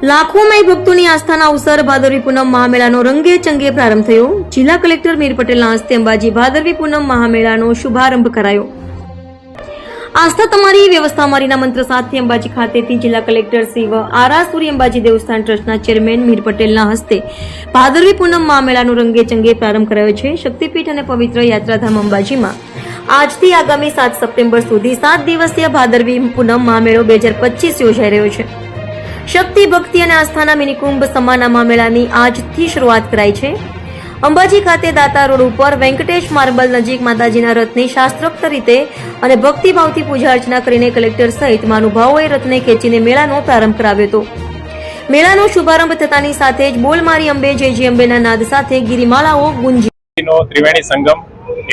લાખો માઈ ભક્તોની આસ્થાના અવસર ભાદરવી પૂનમ મહામેળાનો રંગે ચંગે પ્રારંભ થયો। જિલ્લા કલેક્ટર મીર પટેલના હસ્તે અંબાજી ભાદરવી પૂનમ મહામેળાનો શુભારંભ કરાયો। આસ્થા તમારી વ્યવસ્થા અમારીના મંત્ર સાથે અંબાજી ખાતેથી જિલ્લા કલેક્ટર શ્રી આરાસુરી અંબાજી દેવસ્થાન ટ્રસ્ટના ચેરમેન મીર પટેલના હસ્તે ભાદરવી પૂનમ મહામેળાનો રંગે ચંગે પ્રારંભ કરાયો છે। શક્તિપીઠ અને પવિત્ર યાત્રાધામ અંબાજીમાં આજથી આગામી 7 સપ્ટેમ્બર સુધી 7 દિવસીય ભાદરવી પૂનમ મહામેળો 2025 યોજાઈ રહ્યો છે। શક્તિ ભક્તિ અને આસ્થાના મિનિકુંભ સમાના મહામેળાની આજથી શરૂઆત કરાઈ છે। અંબાજી ખાતે દાતા રોડ ઉપર વેંકટેશ માર્બલ નજીક માતાજીના રથની શાસ્ત્રોક્ત રીતે અને ભક્તિભાવથી પૂજા અર્ચના કરીને કલેક્ટર સહિત મહાનુભાવોએ રથને ખેંચીને મેળાનો પ્રારંભ કરાવ્યો હતો। મેળાનો શુભારંભ થતાની સાથે જ બોલ મારી અંબે જય અંબેના નાદ સાથે ગિરિમાળાઓ ગુંજી। ત્રિવેણી સંગમ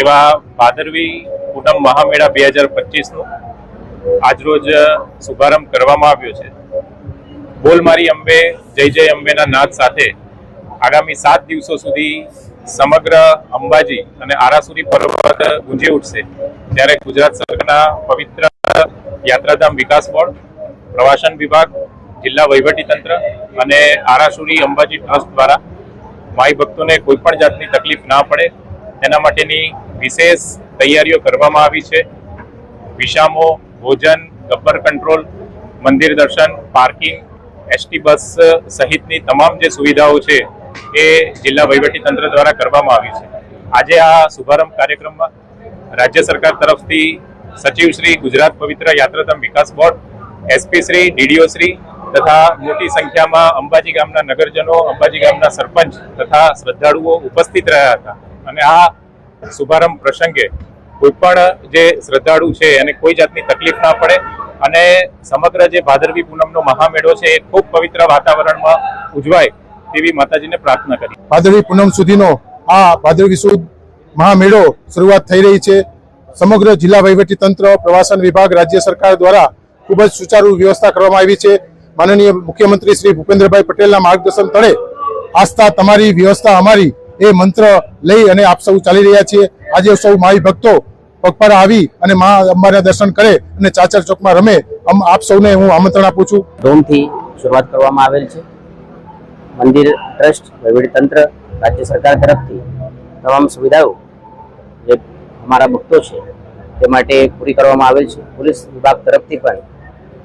એવા ભાદરવી પૂનમ મહામેળા 2025 નો આજરોજ શુભારંભ કરવામાં આવ્યો છે। બોલ મારી અંબે જય અંબેના નાદ સાથે આગામી 7 દિવસો સુધી સમગ્ર અંબાજી અને આરાસુરી પર્વત ગુંજી ઉઠશે। ત્યારે ગુજરાત સરકારના પવિત્ર યાત્રાધામ વિકાસ બોર્ડ, પ્રવાસન વિભાગ, જિલ્લા વહીવટીતંત્ર અને આરાસુરી અંબાજી ટ્રસ્ટ દ્વારા માઈ ભક્તોને કોઈ પણ જાતની તકલીફ ના પડે તેના માટેની વિશેષ તૈયારીઓ કરવામાં આવી છે। વિસામો, ભોજન, ગબ્બર કંટ્રોલ, મંદિર દર્શન, પાર્કિંગ, એસટી બસ સહિતની તમામ જે સુવિધાઓ છે એ જિલ્લા વહીવટીતંત્ર દ્વારા કરવામાં આવી છે। આજે આ શુભારંભ કાર્યક્રમમાં રાજ્ય સરકાર તરફથી સચિવ Shri, Gujarat Pavitra Yatradham Vikas board, SP Shri, DDO Shri તથા મોટી સંખ્યામાં અંબાજી ગામના નગરજનો, અંબાજી ગામના સરપંચ તથા શ્રદ્ધાળુઓ ઉપસ્થિત રહ્યા હતા। અને આ શુભારંભ પ્રસંગે કોઈ પણ જે શ્રદ્ધાળુ છે એને કોઈ જાતની તકલીફ ના પડે અને સમગ્ર જે ભાદરવી પૂનમનો મહામેળો છે એ ખૂબ પવિત્ર વાતાવરણમાં ઉજવાય તેવી માતાજીને પ્રાર્થના કરી। ભાદરવી પૂનમ સુધીનો આ ભાદરવી સુદ મહામેળો શરૂઆત થઈ રહી છે। સમગ્ર જિલ્લા વહીવટી તંત્ર, પ્રવાસન વિભાગ, રાજ્ય સરકાર દ્વારા ખૂબ જ સુચારુ વ્યવસ્થા કરવામાં આવી છે। માનનીય મુખ્યમંત્રી શ્રી ભૂપેન્દ્રભાઈ પટેલના માર્ગદર્શન તળે આસ્થા તમારી વ્યવસ્થા અમારી એ મંત્ર લઈ અને આપ સૌ ચાલી રહ્યા છીએ। આજે સૌ માઈ ભક્તો પગપાળા આવી અને મા અંબાના દર્શન કરે અને ચાચર ચોકમાં રમે આપ સૌને હું આમંત્રણ આપું છું। ધૂમથી શરૂઆત કરવામાં આવેલ છે। મંદિર ટ્રસ્ટ, વહીવટીતંત્ર, રાજ્ય સરકાર તરફથી તમામ સુવિધાઓ જે અમારા ભક્તો છે તે માટે પૂરી કરવામાં આવેલ છે। પોલીસ વિભાગ તરફથી પણ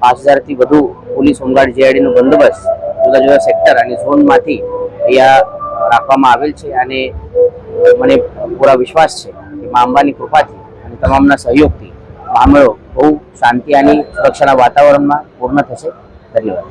5000થી વધુ પોલીસ હોમગાર્ડ જીઆઈડીનો બંદોબસ્ત જુદા જુદા સેક્ટર અને ઝોનમાંથી અહીંયા રાખવામાં આવેલ છે અને મને પૂરા વિશ્વાસ છે કે મા અંબાની કૃપાથી અને તમામના સહયોગથી મહામેળો બહુ શાંતિ અને સુરક્ષાના વાતાવરણમાં પૂર્ણ થશે। ધન્યવાદ।